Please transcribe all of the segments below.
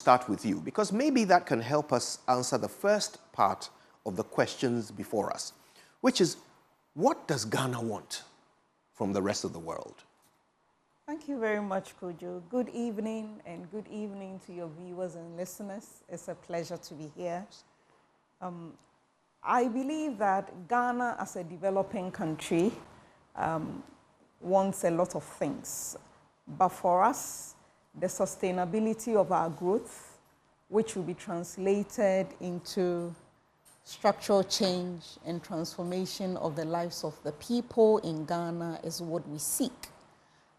start with you, because maybe that can help us answer the first part of the questions before us, which is, what does Ghana want from the rest of the world? Thank you very much, Kojo. Good evening, and good evening to your viewers and listeners. It's a pleasure to be here. I believe that Ghana, as a developing country, wants a lot of things. But for us, the sustainability of our growth, which will be translated into structural change and transformation of the lives of the people in Ghana, is what we seek.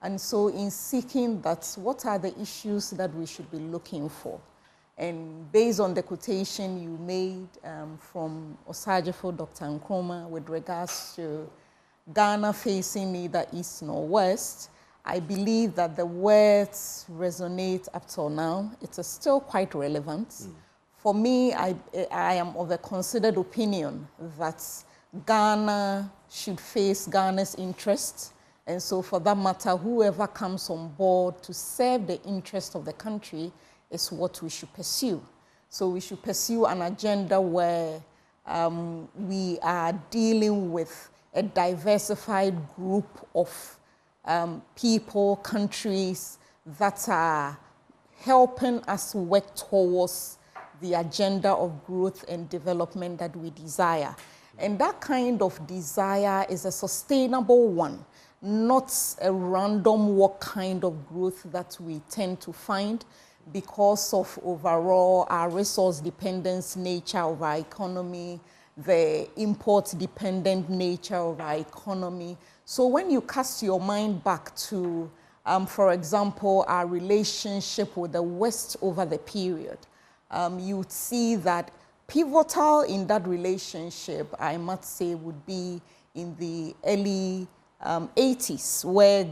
And so in seeking that, what are the issues that we should be looking for? And based on the quotation you made from Osajifo Dr. Nkrumah with regards to Ghana facing neither east nor west, I believe that the words resonate up till now. It is still quite relevant. For me, I am of a considered opinion that Ghana should face Ghana's interests. And so for that matter, whoever comes on board to serve the interest of the country is what we should pursue. So we should pursue an agenda where we are dealing with a diversified group of people, countries that are helping us work towards the agenda of growth and development that we desire. And that kind of desire is a sustainable one, not a random walk kind of growth that we tend to find because of overall our resource dependence nature of our economy, the import dependent nature of our economy. So when you cast your mind back to, for example, our relationship with the West over the period, you would see that pivotal in that relationship, I must say, would be in the early 80s, where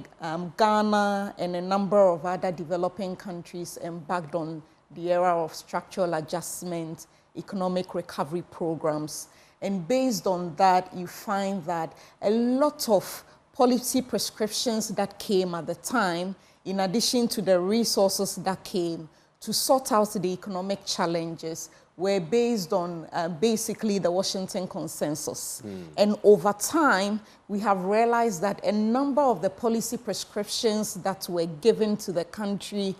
Ghana and a number of other developing countries embarked on the era of structural adjustment, economic recovery programs. And based on that, you find that a lot of policy prescriptions that came at the time, in addition to the resources that came to sort out the economic challenges, were based on basically the Washington Consensus. And over time, we have realized that a number of the policy prescriptions that were given to the country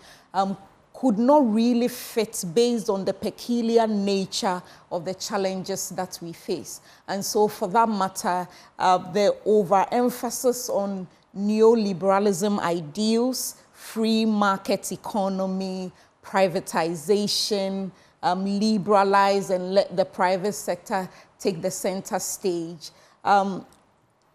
could not really fit based on the peculiar nature of the challenges that we face. And so for that matter, the overemphasis on neoliberalism ideals, free market economy, privatization, liberalize and let the private sector take the center stage.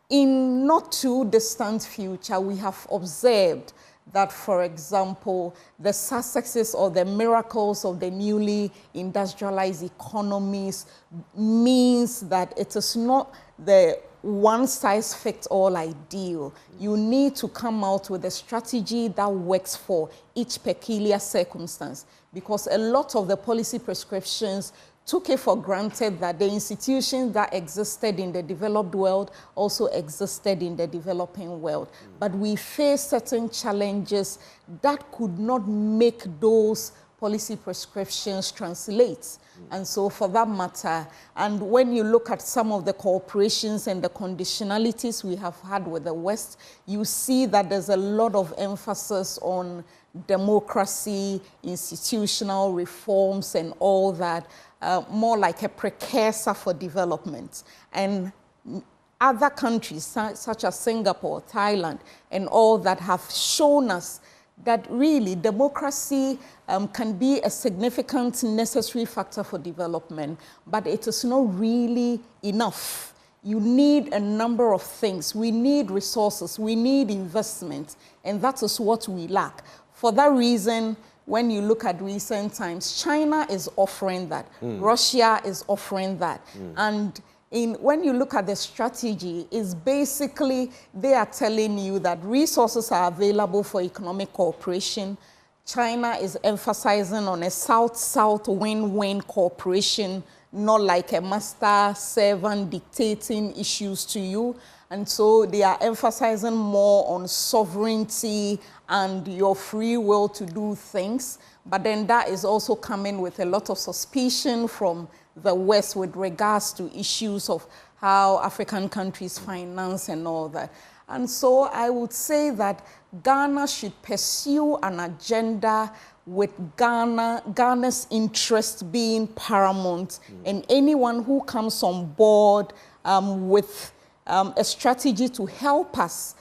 In not too distant future, we have observed that, for example, the successes or the miracles of the newly industrialized economies means that it is not the one-size-fits-all ideal. You need to come out with a strategy that works for each peculiar circumstance, because a lot of the policy prescriptions took it for granted that the institutions that existed in the developed world also existed in the developing world. But we face certain challenges that could not make those policy prescriptions translate. And so for that matter, and when you look at some of the cooperations and the conditionalities we have had with the West, you see that there's a lot of emphasis on democracy, institutional reforms and all that, more like a precursor for development. And other countries such as Singapore, Thailand, and all that have shown us that really democracy can be a significant necessary factor for development, but it is not really enough. You need a number of things. We need resources, we need investment, and that is what we lack. For that reason, when you look at recent times, China is offering that, Russia is offering that, and when you look at the strategy, is basically they are telling you that resources are available for economic cooperation. China is emphasizing on a South-South win-win cooperation, not like a master-servant dictating issues to you. And so they are emphasizing more on sovereignty and your free will to do things. But then that is also coming with a lot of suspicion from the West with regards to issues of how African countries finance and all that. And so I would say that Ghana should pursue an agenda with Ghana's interest being paramount, and anyone who comes on board with a strategy to help us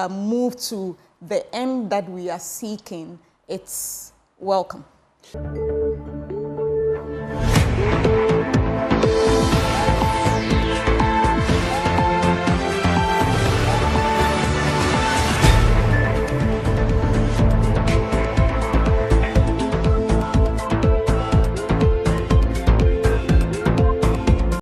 move to the end that we are seeking, it's welcome.